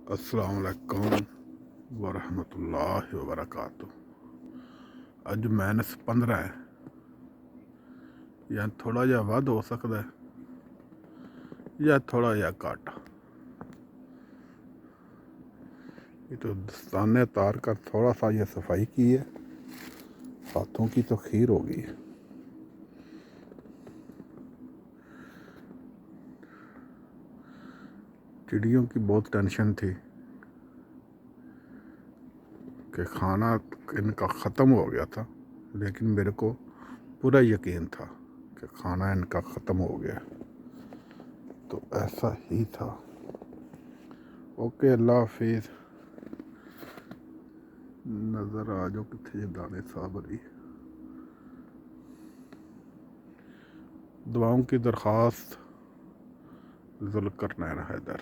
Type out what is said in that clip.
अस्सलाम वालेकुम वरहमतुल्लाहि वबरकातुह। अज -15 है या थोड़ा जा वध हो सकता है या थोड़ा जा घट। ये तो दस्ताने तार कर थोड़ा सा ये सफाई की है, हाथों की तो खीर हो गई है। चिड़ियों की बहुत टेंशन थी कि खाना इनका ख़त्म हो गया था, लेकिन मेरे को पूरा यकीन था कि खाना इनका ख़त्म हो गया, तो ऐसा ही था। ओके, अल्लाह हाफिज़। नज़र आ जाओ कितने दाने साबरी। दुआओं की दरख्वास्त, ज़ुल्फ़िकार नैन हैदर।